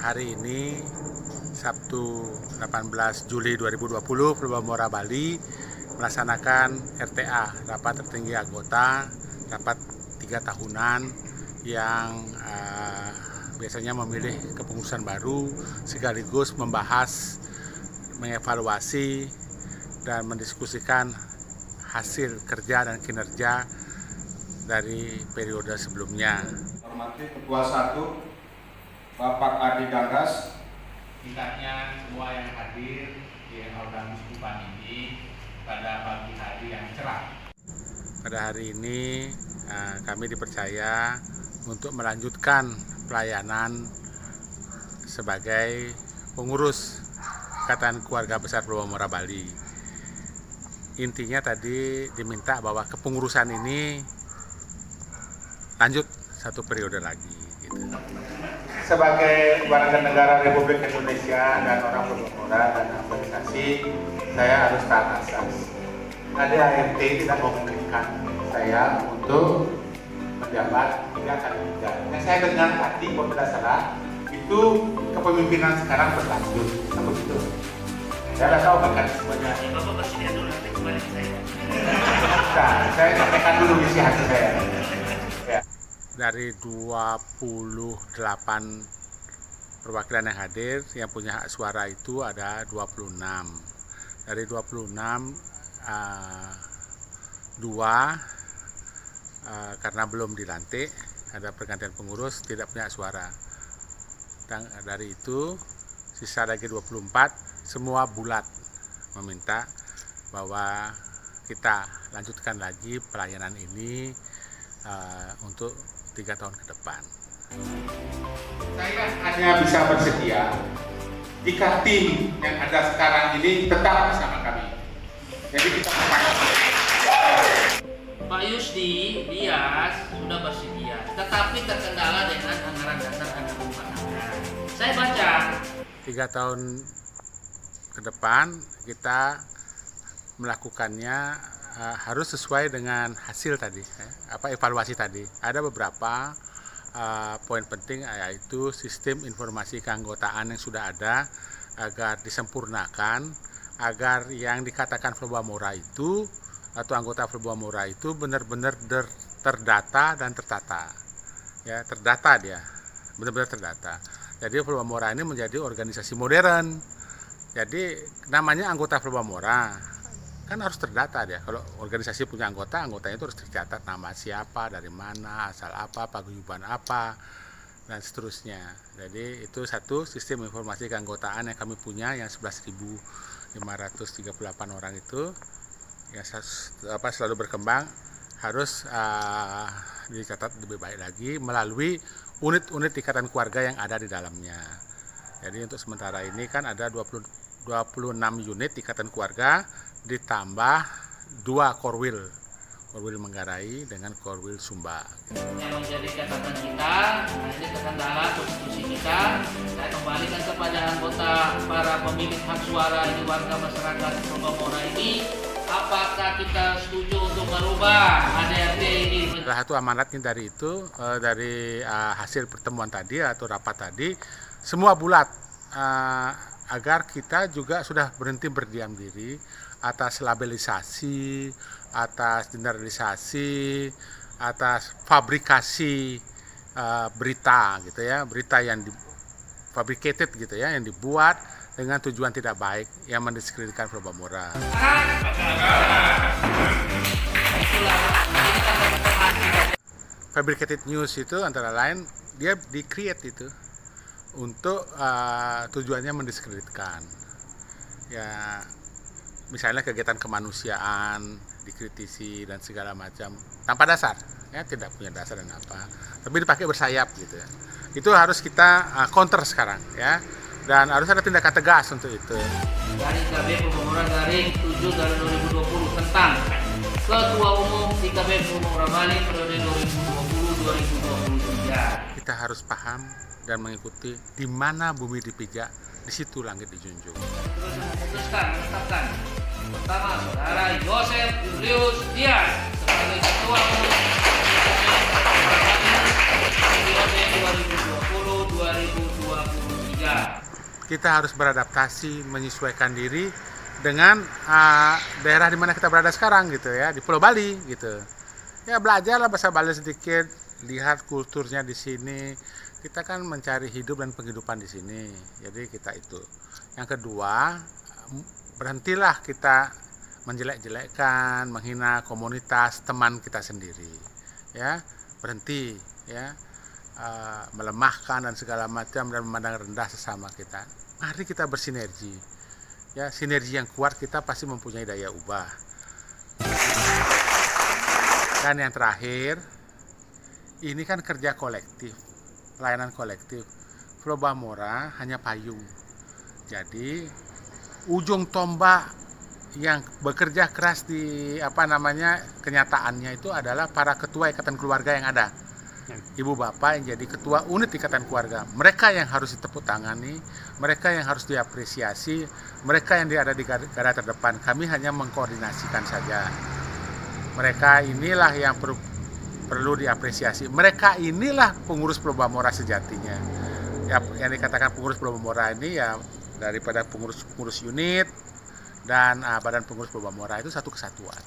hari ini Sabtu 18 Juli 2020 Pulau Mora Bali melaksanakan RTA, rapat tertinggi anggota, rapat 3 tahunan yang biasanya memilih kepengurusan baru sekaligus membahas, mengevaluasi dan mendiskusikan hasil kerja dan kinerja dari periode sebelumnya. Hormati Ketua 1 Bapak Adi Gagas, Tingkatnya semua yang hadir di organ Muskupan ini pada pagi hari yang cerah. Pada hari ini kami dipercaya untuk melanjutkan pelayanan sebagai pengurus Ikatan Keluarga Besar Pulau Mora Bali. Intinya tadi diminta bahwa kepengurusan ini lanjut 1 periode lagi. Gitu. Sebagai warga negara Republik Indonesia dan orang Pulau Mora dan organisasi, saya harus taat asas. ADART tidak memungkinkan saya untuk menjabat 3 kali 3. Yang saya dengar tadi, kalau tidak salah, itu kepemimpinan sekarang berlanjut. Apa itu? Saya tidak tahu mekanismenya. Bapak bersedia dulu, nanti kembali ke saya. Nah, saya sampaikan dulu isi hati saya. Ya. Dari 28 perwakilan yang hadir, yang punya hak suara itu ada 26. Dari 26, 2 karena belum dilantik, ada pergantian pengurus, tidak punya hak suara. Dan dari itu, sisa lagi 24, semua bulat meminta bahwa kita lanjutkan lagi pelayanan ini untuk 3 tahun ke depan. Saya hanya bisa bersedia jika tim yang ada sekarang ini tetap bersama kami. Jadi kita Pak Yusdi, dia sudah bersedia, tetapi terkendala dengan anggaran dasar anggaran rumah tangga. Saya baca 3 tahun ke depan kita melakukannya harus sesuai dengan hasil tadi, evaluasi tadi. Ada beberapa poin penting, yaitu sistem informasi keanggotaan yang sudah ada agar disempurnakan, agar yang dikatakan Pulau Mora itu atau anggota Pulau Mora itu benar-benar terdata dan tertata. Ya, terdata dia, benar-benar terdata. Jadi Pulau Mora ini menjadi organisasi modern. Jadi namanya anggota Pulau Mora kan harus terdata dia. Kalau organisasi punya anggotanya itu harus tercatat nama siapa, dari mana, asal apa, paguyuban apa, dan seterusnya. Jadi itu satu sistem informasi keanggotaan yang kami punya yang 11.538 orang itu yang selalu berkembang, harus dicatat lebih baik lagi melalui unit-unit ikatan keluarga yang ada di dalamnya. Jadi untuk sementara ini kan ada 26 unit ikatan keluarga ditambah 2 korwil Manggarai dengan korwil Sumba. yang menjadi catatan kita, ini terkendala konstitusi kita. Saya kembalikan kepada anggota para pemilik hak suara ini, warga masyarakat Pulau Mora ini, apakah kita setuju untuk merubah ADART ini? Salah satu amanatnya dari itu, dari hasil pertemuan tadi atau rapat tadi, semua bulat agar kita juga sudah berhenti berdiam diri atas labelisasi, atas generalisasi, atas fabrikasi berita gitu ya, berita yang fabricated gitu ya, yang dibuat dengan tujuan tidak baik yang mendiskreditkan Pulau Mora. Fabricated news itu antara lain dia di-create itu untuk tujuannya mendiskreditkan. Ya, misalnya kegiatan kemanusiaan dikritisi dan segala macam tanpa dasar, ya tidak punya dasar dan apa, tapi dipakai bersayap gitu ya. Itu harus kita counter sekarang ya, dan harus ada tindakan tegas untuk itu. Garing KB Pulau Mora garing 7 dari 2020 tentang Ketua Umum IKB Pulau Mora Bali periode 2020-2023. Kita harus paham dan mengikuti di mana bumi dipijak, di situ langit dijunjung. Terus memutuskan menetapkan pertama saudara Yosef Julius Dias sebagai Ketua Umum IKB Pulau Mora Bali periode 2020-2023. kita harus beradaptasi, menyesuaikan diri dengan daerah di mana kita berada sekarang gitu ya, di Pulau Bali gitu. Ya belajarlah bahasa Bali sedikit, lihat kulturnya di sini. Kita kan mencari hidup dan penghidupan di sini. Jadi kita itu. Yang kedua, berhentilah kita menjelek-jelekkan, menghina komunitas teman kita sendiri. Ya, berhenti ya. Melemahkan dan segala macam dan memandang rendah sesama kita. Mari kita bersinergi. Ya, sinergi yang kuat kita pasti mempunyai daya ubah. Dan yang terakhir, ini kan kerja kolektif, pelayanan kolektif. Pulau Bamora hanya payung. Jadi ujung tombak yang bekerja keras di kenyataannya itu adalah para ketua ikatan keluarga yang ada. Ibu bapak yang jadi ketua unit ikatan keluarga, mereka yang harus ditepuk tangani, mereka yang harus diapresiasi, mereka yang ada di garda terdepan. Kami hanya mengkoordinasikan saja. Mereka inilah yang perlu diapresiasi. Mereka inilah pengurus Pulau Bamora sejatinya. Ya, yang dikatakan pengurus Pulau Bamora ini ya daripada pengurus unit dan badan pengurus Pulau Bamora itu satu kesatuan.